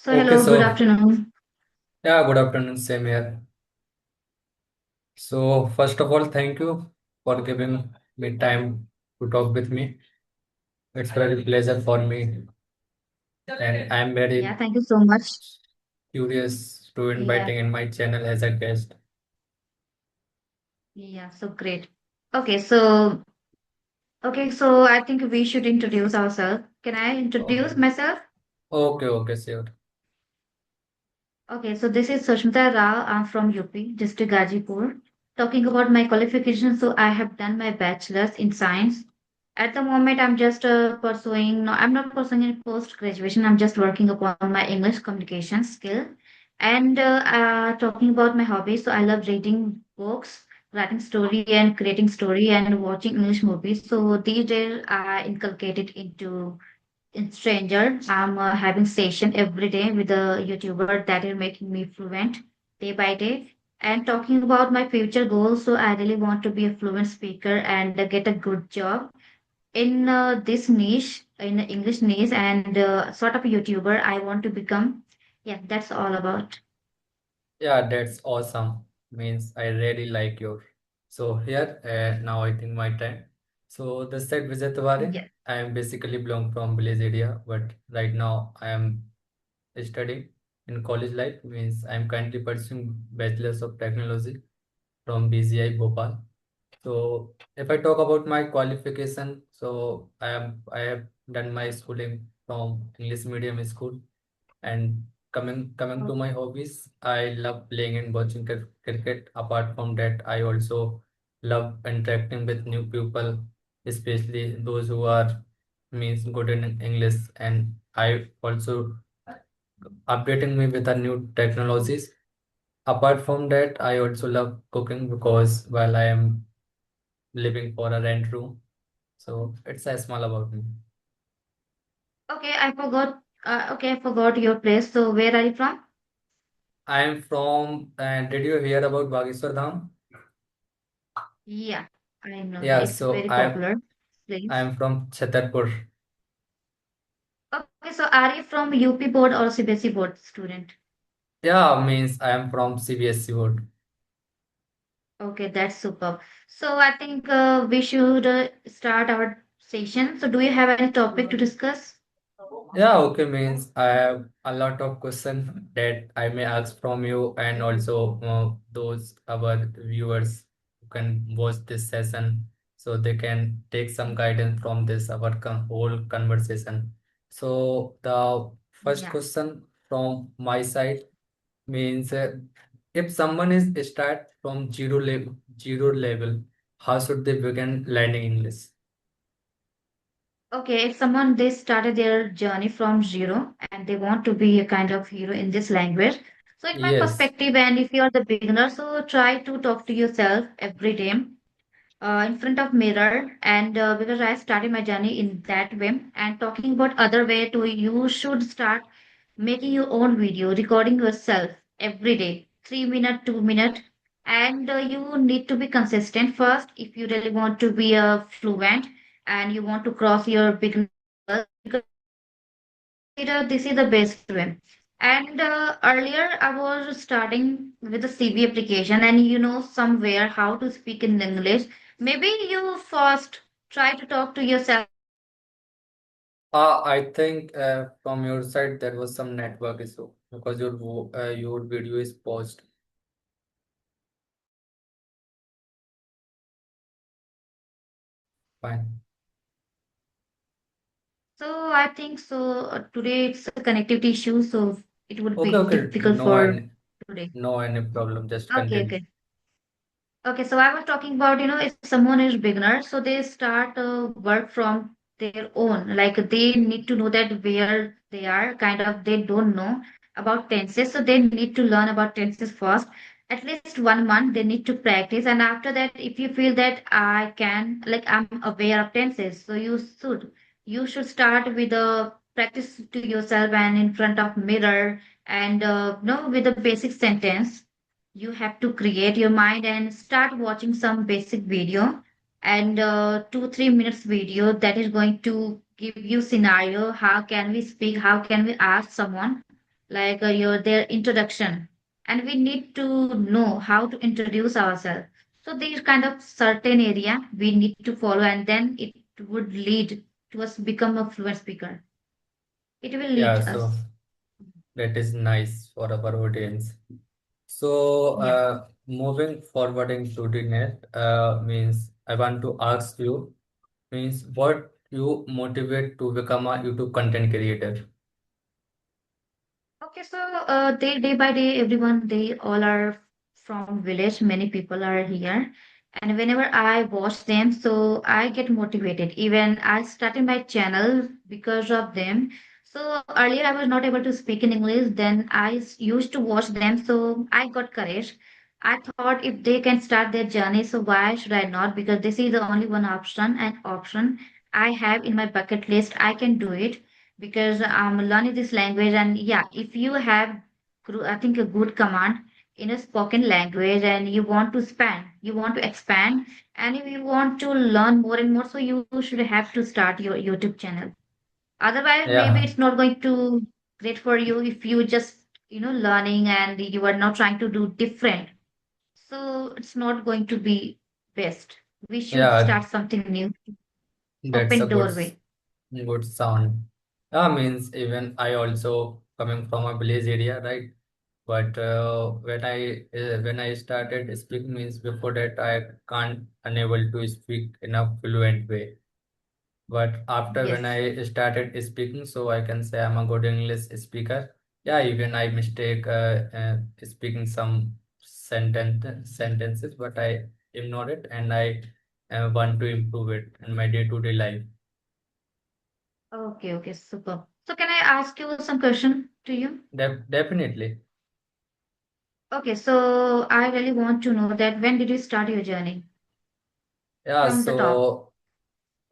So Okay, hello, good so afternoon. yeah, good afternoon, same here. So first of all, thank you for giving me time to talk with me. It's very pleasure for me, and I'm Yeah, very thank you so much. curious to Yeah, inviting in my channel as a guest. yeah, so great. Okay, so okay, so I think we should introduce ourselves. Can I introduce Okay, myself? okay, sure. Okay, so this is Sushmita Rao. I'm from UP, district Gajipur. Talking about my qualifications, so I have done my bachelor's in science. At the moment, I'm just pursuing. No, I'm not pursuing any post graduation. I'm just working upon my English communication skill. And talking about my hobbies, so I love reading books, writing story, and creating story, and watching English movies. So these days, I inculcated into in stranger. I'm having session every day with a YouTuber that is making me fluent day by day. And talking about my future goals, so I really want to be a fluent speaker and get a good job in this niche, in the English niche, and sort of a YouTuber I want to become. Yeah, that's all about. Yeah, that's awesome. Means I really like your. So here, now I think my time. So the said Vijay Tawari, Yeah. I am basically belong from village area, but right now I am studying in college life. Means I'm currently pursuing Bachelor's of Technology from BGI Bhopal. So if I talk about my qualification, so I have done my schooling from English medium school, and coming to my hobbies, I love playing and watching cricket. Apart from that, I also love interacting with new people, especially those who are means good in English, and I also updating me with the new technologies. Apart from that, I also love cooking because while I am living for a rent room, so it's a small about me. Okay, I forgot. Okay, I forgot your place. So where are you from? I am from. Did you hear about Bageshwar Dham? Yeah, I know. Yeah, Yeah, it's so very I'm popular place. I'm from Chhatarpur. Okay, so are you from UP board or CBSE board student? Yeah, means I am from CBSE board. Okay, that's super. So I think we should start our session. So do you have any topic to discuss? Yeah, okay, means I have a lot of questions that I may ask from you, and also those our viewers who can watch this session, so they can take some guidance from this our whole conversation. So the first Yeah. question from my side means if someone is start from zero level, how should they begin learning English? Okay, if someone they started their journey from zero and they want to be a kind of hero in this language. So in my Yes. perspective, and if you are the beginner, so try to talk to yourself every day in front of mirror and because I started my journey in that way and talking about other way to you should start making your own video recording yourself every day 3 minute 2 minute and you need to be consistent first if you really want to be a fluent and you want to cross your beginner level because this is the best way. And earlier, I was starting with the CV application, and you know somewhere how to speak in English. Maybe you first try to talk to yourself. I think from your side there was some network issue because your video is paused. Fine. So I think so. Today it's a connectivity issue, so it would Okay, be okay. difficult for today. No any problem. Just Okay, continue. okay. Okay, so I was talking about, if someone is beginner, so they start work from their own. Like they need to know that where they are, kind of they don't know about tenses, so they need to learn about tenses first. At least 1 month they need to practice, and after that, if you feel that I can, like I'm aware of tenses, so you should start with a practice to yourself and in front of mirror and with a basic sentence you have to create your mind and start watching some basic video and 2 3 minutes video that is going to give you scenario how can we speak how can we ask someone like your their introduction, and we need to know how to introduce ourselves. So these kind of certain area we need to follow, and then it would lead to us become a fluent speaker. It will Yeah, lead so us. that is nice for our audience. So, Yeah. moving forwarding to the next, means I want to ask you, means what you motivate to become a YouTube content creator? Okay, so they day by day, everyone they all are from village. Many people are here, and whenever I watch them, so I get motivated. Even I started my channel because of them. So earlier I was not able to speak in English. Then used to watch them, so I got courage. I thought if they can start their journey, so why should I not? Because this is the only one option I have in my bucket list. I can do it because I'm learning this language. And yeah, if you have, I think, a good command in a spoken language and you want to expand, and if you want to learn more and more, so you should have to start your YouTube channel. Otherwise, maybe Yeah, it's not going to great for you if you just, learning and you are not trying to do different. So it's not going to be best. We should yeah, start something new, that's a open doorway. good sound. Means even I also coming from a village area, right? But when I started speaking, means before that I can't unable to speak in a fluent way. But after when Yes. I started speaking, so I can say I'm a good English speaker. Yeah, even I mistake speaking some sentences, but I ignore it and I want to improve it in my day-to-day life. Okay, okay, super. So can I ask you some question to you? Definitely. Okay, so I really want to know that when did you start your journey Yeah, from the top? so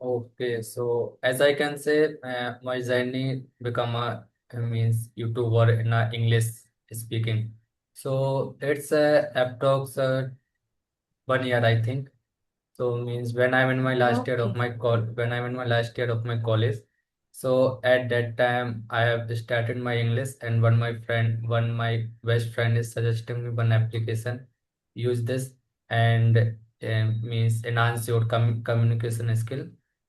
okay, so as I can say, my journey become a means YouTuber in English speaking. So it's approx 1 year, I think. So means when I'm in my last year of Okay, my when I'm in my last year of my college. So at that time I have started my English, and one my best friend is suggesting me one application. Use this and means enhance your communication skill.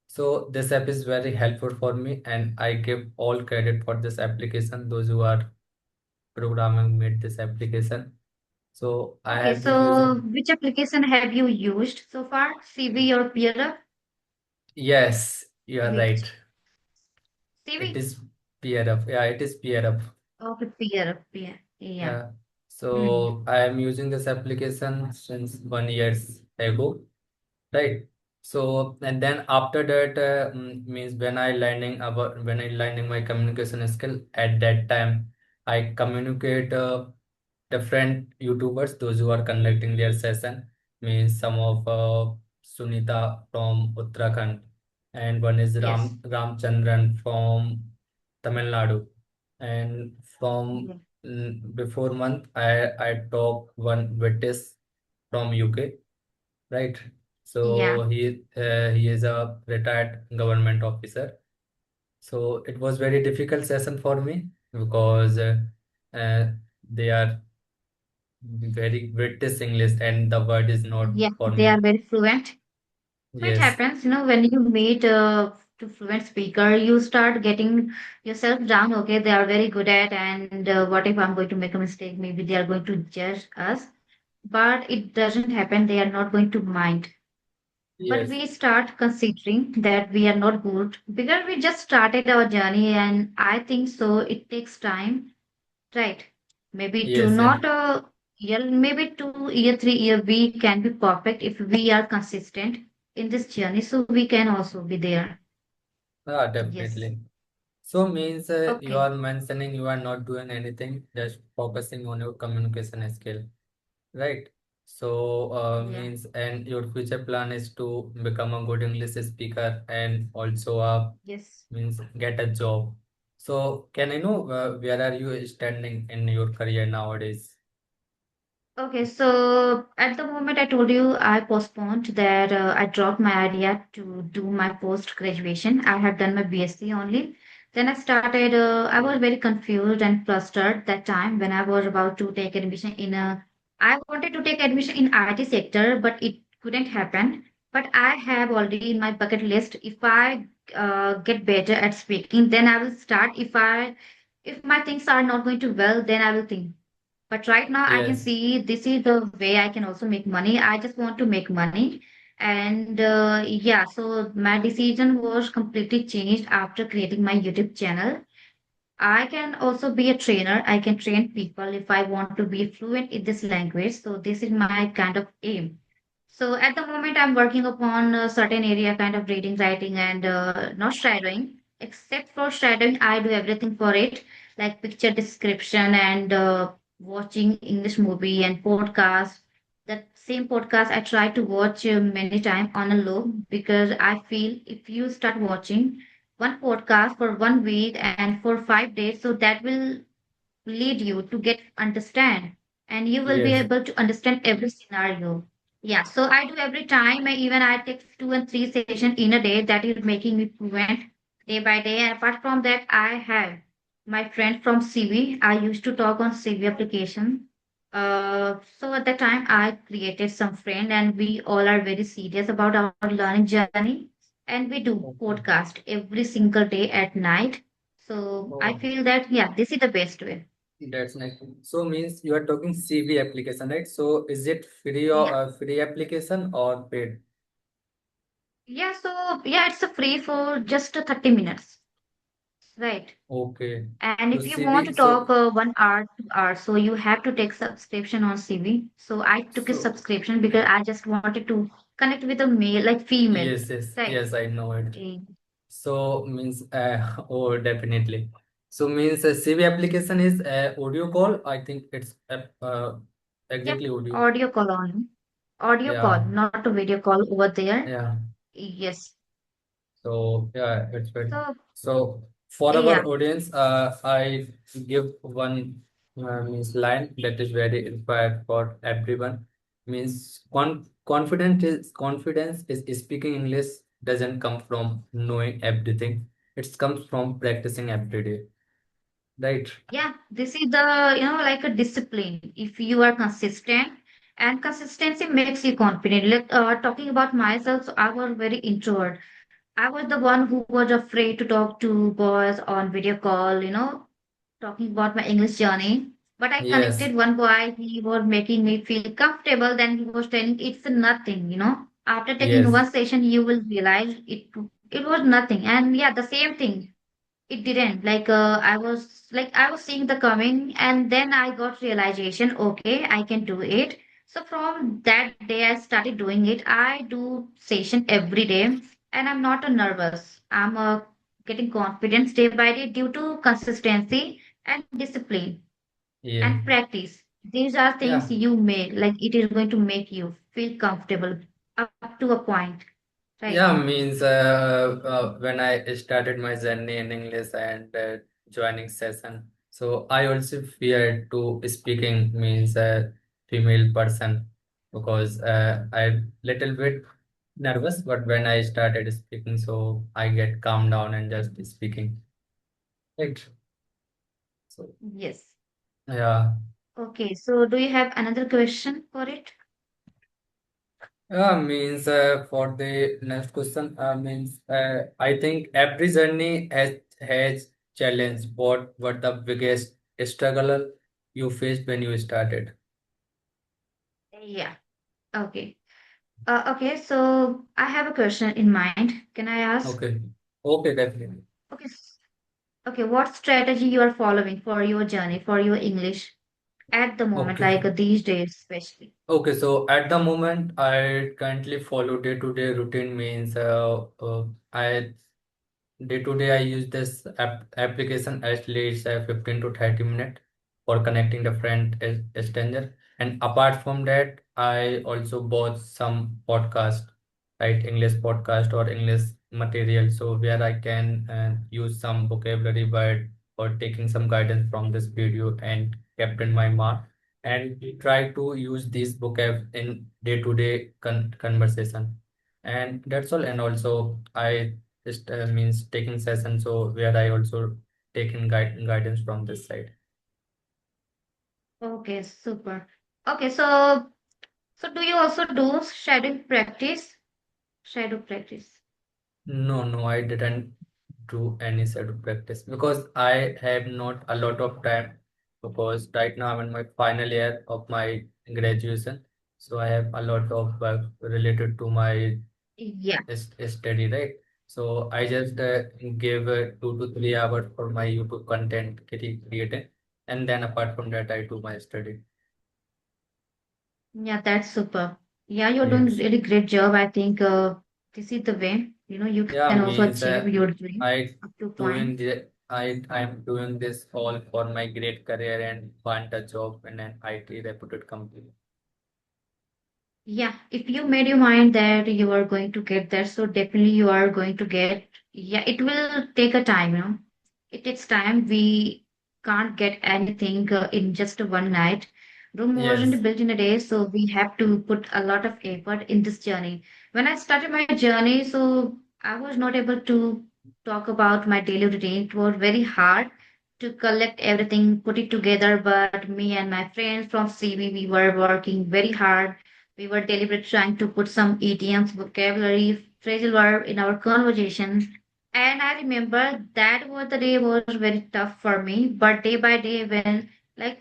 So this app is very helpful for me, and I give all credit for this application. Those who are programming made this application. So I okay. have been So using. which application have you used so far? CV or PeerUp? Yes, you are right. Which It CV? is peer up. Yeah, it is peer up. Okay, PeerUp. Yeah, yeah. Yeah. Hmm. So I am using this application since 1 years ago, right? So and then after that means when I learning my communication skill, at that time I communicate different YouTubers, those who are conducting their session, means some of Sunita from Uttarakhand, and one is Yes. Ramchandran from Tamil Nadu, and from Yeah. before month I talked one British from UK, right? Yeah. So he is a retired government officer. So it was very difficult session for me because uh, they are very British English and the word is not Yeah. for They are me. very fluent. So it Yes, happens, when you meet to fluent speaker, you start getting yourself down. Okay, they are very good at, and what if I'm going to make a mistake? Maybe they are going to judge us, but it doesn't happen. They are not going to mind. But yes, we start considering that we are not good because we just started our journey, and I think so. It takes time, right? Maybe two, yes, yeah. not a year, maybe 2 year, 3 year, we can be perfect if we are consistent in this journey. So we can also be there. Yes. Definitely. So means you Okay. are mentioning you are not doing anything, just focusing on your communication skill, right? So Yeah. means and your future plan is to become a good English speaker and also Yes. means get a job. So can I know where are you standing in your career nowadays? Okay. So at the moment, I told you I postponed that I dropped my idea to do my post graduation. I have done my BSc only. Then I started, I was very confused and flustered that time when I was about to take admission in a, I wanted to take admission in IT sector, but it couldn't happen. But I have already in my bucket list, if I get better at speaking, then I will start. If my things are not going to well, then I will think. But right now, I can Yes, see this is the way I can also make money. I just want to make money. And yeah, so my decision was completely changed after creating my YouTube channel. I can also be a trainer. I can train people if I want to be fluent in this language. So this is my kind of aim. So at the moment, I'm working upon a certain area, kind of reading, writing, and not shadowing. Except for shadowing, I do everything for it, like picture description and watching English movie and podcast. That same podcast I try to watch many times on a loop because I feel if you start watching one podcast for 1 week and for 5 days, so that will lead you to get understand and you will be yes, able to understand every scenario. Yeah, so I do every time. Even I take 2 and 3 sessions in a day. That is making me fluent day by day. And apart from that, I have my friend from CV. I used to talk on CV application. So at that time, I created some friend, and we all are very serious about our learning journey. And we do okay. podcast every single day at night. So I Oh, feel that yeah, this is the best way. that's nice. So means you are talking CV application, right? So is it free or Yeah. free application or paid? Yeah, so yeah, it's a free for just 30 minutes, right? Okay. And So if you want to CV, talk so 1 hour, 2 hours, so you have to take subscription on CV. So I took a so subscription because I just wanted to connect with a male, like female, yes, yes, right? yes, I know it. Eh, So means oh definitely. So means CV application is audio call. I think it's Yep, exactly audio. audio call on. Audio call, Yeah, not a video call over there. yeah. Yes. So yeah, it's good. So So for yeah, our audience, I give one means line that is very inspired for everyone. Means confidence is speaking English doesn't come from knowing everything. It comes from practicing every day. Right? yeah, this is the, like a discipline. If you are consistent, and consistency makes you confident. Like talking about myself, so I was very introvert. I was the one who was afraid to talk to boys on video call, talking about my English journey. But I Yes. connected one boy, he was making me feel comfortable. Then he was telling it's nothing. After taking Yes. one session, you will realize it was nothing. And yeah, the same thing. It didn't. Like I was seeing the coming, and then I got realization, okay, I can do it. So from that day I started doing it. I do session every day, and I'm not a nervous. I'm getting confidence day by day due to consistency and discipline Yeah. and practice. These are things Yeah. you make, like it is going to make you feel comfortable up to a point, right? Yeah, means when I started my journey in English and joining session, so I also feared to speaking means a female person because I little bit nervous, but when I started speaking, so I get calm down and just speaking. Right. So Yes. yeah. Okay, so do you have another question for it? Means for the next question, means I think every journey has challenge. What the biggest struggle you faced when you started? Yeah. Okay. Okay, so I have a question in mind. Can I ask? Okay, okay, definitely. Okay. Okay, what strategy you are following for your journey, for your English at the moment, Okay, like these days especially? okay. So at the moment, I currently follow day-to-day routine. Means I day to day, I use this application at least 15 to 30 minutes for connecting the friend stranger. And apart from that, I also bought some podcast, right? English podcast or English material. So where I can use some vocabulary word or taking some guidance from this video and kept in my mark and try to use this vocab in day to day conversation. And that's all. And also I means taking sessions, so where I also taking guidance from this side. Okay, super. Okay, so do you also do shadow practice? Shadow practice. No, no, I didn't do any sort of practice because I have not a lot of time, because right now I'm in my final year of my graduation. So I have a lot of work related to my Yeah. study, right? So I just give 2 to 3 hours for my YouTube content creating, and then apart from that, I do my study. Yeah, that's super. Yeah, you're doing Yes. really great job. I think this is the way, you can Yeah, also means achieve your dream I up to point. I'm doing this all for my great career and want a job in an IT reputed company. Yeah, if you made your mind that you are going to get that, so definitely you are going to get. Yeah, it will take a time. It takes time. We can't get anything in just one night. Rome wasn't Yes, built in a day, so we have to put a lot of effort in this journey. When I started my journey, so I was not able to talk about my daily routine. It was very hard to collect everything, put it together, but me and my friends from CV, we were working very hard. We were deliberately trying to put some idioms, vocabulary, phrasal verb in our conversations. And I remember that was the day was very tough for me. But day by day, when like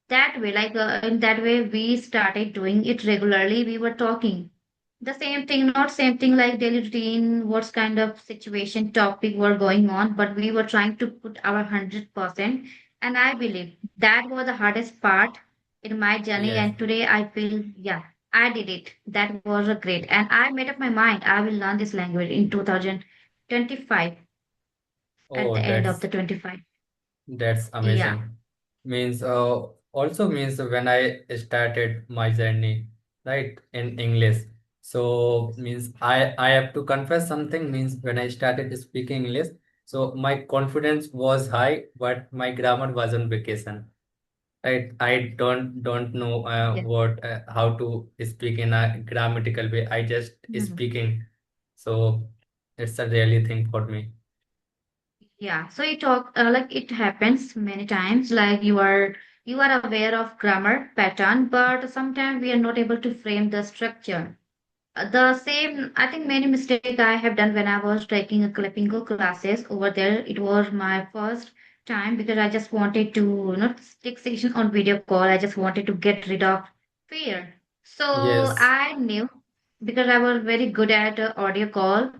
that way, in that way, we started doing it regularly. We were talking the same thing, not same thing like daily routine, what's kind of situation, topic were going on, but we were trying to put our 100%. And I believe that was the hardest part in my journey. yes. And today I feel, yeah, I did it. That was a great. And I made up my mind I will learn this language in 2025 at Oh, the end of the 25. that's Yeah. amazing. Means also means when I started my journey, right, in English. So means I have to confess something, means when I started speaking English, so my confidence was high, but my grammar was on vacation. I don't know Yeah. what how to speak in a grammatical way. I just Mhm. speaking, so it's a really thing for me. Yeah, so you talk like it happens many times, like you are aware of grammar pattern, but sometimes we are not able to frame the structure. The same, I think many mistake I have done when I was taking a clippingo classes over there. It was my first time because I just wanted to stick session on video call. I just wanted to get rid of fear. So Yes, I knew because I was very good at audio call,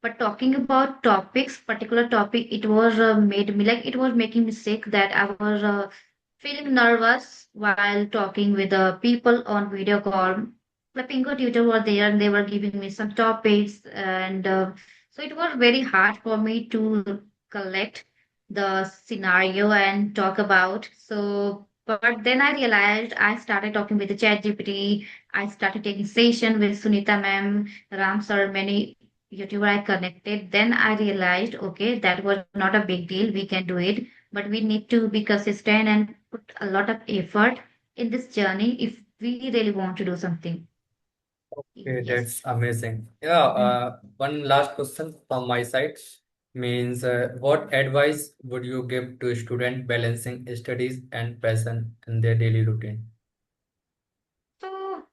but talking about topics, particular topic, it was made me like it was making me sick that I was feeling nervous while talking with people on video call. The Pingo tutor were there and they were giving me some topics, and so it was very hard for me to collect the scenario and talk about. So but then I realized I started talking with the chat GPT. I started taking session with Sunita ma'am, Ram sir, many YouTuber I connected. Then I realized, okay, that was not a big deal. We can do it, but we need to be consistent and put a lot of effort in this journey if we really want to do something. okay, Yes. that's amazing. Yeah, Mm. one last question from my side, means what advice would you give to a student balancing studies and passion in their daily routine? So,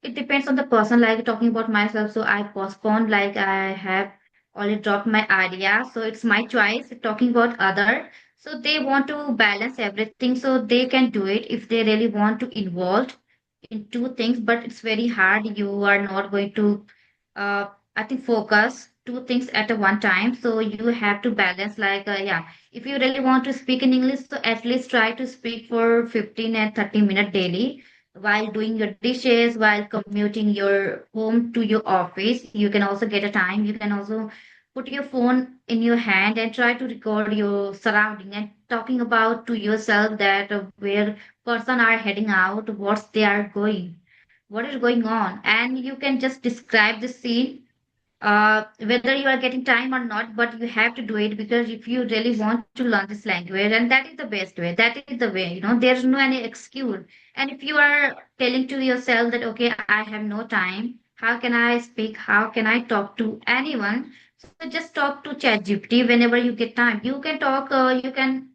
it depends on the person. Like talking about myself, so I postponed. Like I have already dropped my idea, so it's my choice. Talking about other, so they want to balance everything, so they can do it if they really want to involve in two things. But it's very hard. You are not going to, uh, I think, focus two things at a one time. So you have to balance. Like, yeah, if you really want to speak in English, so at least try to speak for 15 and 30 minutes daily while doing your dishes, while commuting your home to your office. You can also get a time. You can also put your phone in your hand and try to record your surrounding and talking about to yourself that where person are heading out, what they are going, what is going on, and you can just describe the scene whether you are getting time or not, but you have to do it because if you really want to learn this language, and that is the best way, that is the way, there's no any excuse. And if you are telling to yourself that, okay, I have no time, how can I speak? How can I talk to anyone? So just talk to ChatGPT whenever you get time. You can talk, you can,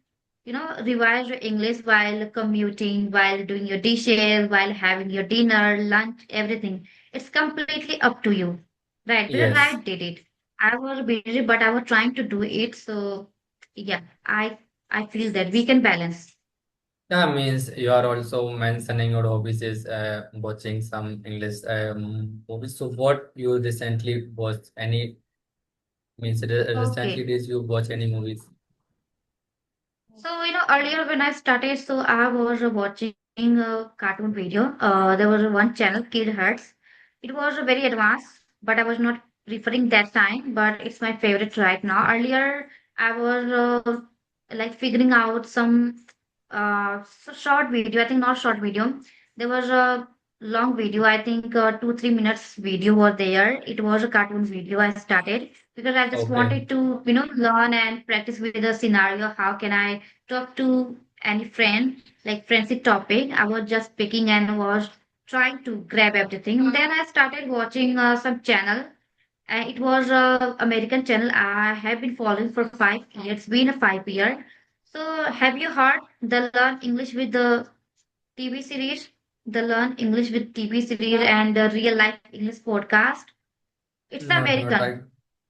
revise your English while commuting, while doing your dishes, while having your dinner, lunch, everything. It's completely up to you. Right? Because I Yes. did it. I was busy, but I was trying to do it. So yeah, I feel that we can balance. Yeah, means you are also mentioning your hobbies is watching some English movies. So what you recently watched? Any means recently Okay. days you watch any movies? So, earlier when I started, so I was watching a cartoon video. There was one channel, Kid Hertz. It was very advanced, but I was not referring that time, but it's my favorite right now. Earlier, I was like figuring out some short video. I think not short video. There was a long video. I think 2-3 minutes video was there. It was a cartoon video I started because I just Okay. wanted to, learn and practice with the scenario. How can I talk to any friend, like friendship topic. I was just picking and was trying to grab everything. Then I started watching some channel. It was a American channel I have been following for 5 years. Been a 5 year. So have you heard the Learn English with the TV series? The Learn English with TV series and the Real Life English podcast. It's Not American.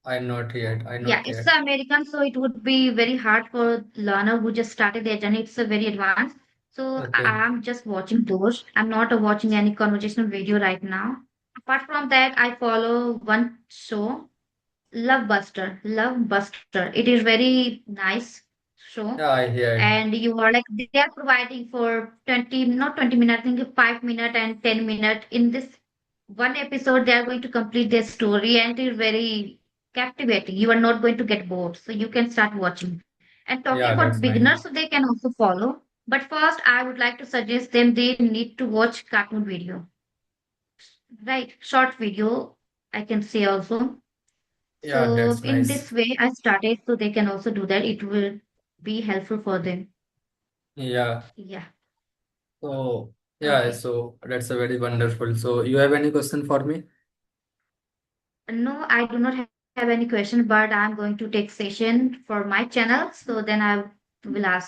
I not yet. I Yeah, not it's yet. American, so it would be very hard for learner who just started their journey. It's a very advanced. So Okay. I'm just watching those. I'm not watching any conversational video right now. Apart from that, I follow one show, Love Buster. It is very nice show, Yeah, I heard. and you are like they are providing for 20, not 20 minutes, I think 5 minutes and 10 minutes. In this one episode they are going to complete their story, and it is very captivating. You are not going to get bored, so you can start watching. And talking Yeah, about that's nice. beginners, so they can also follow, but first I would like to suggest them they need to watch cartoon video, right? Short video, I can say also. Yeah, So that's in nice. this way I started, so they can also do that. It will be helpful for them. Yeah. Yeah. So yeah, Okay. so that's a very wonderful. So you have any question for me? No, I do not have any question, but I'm going to take session for my channel. So then I will ask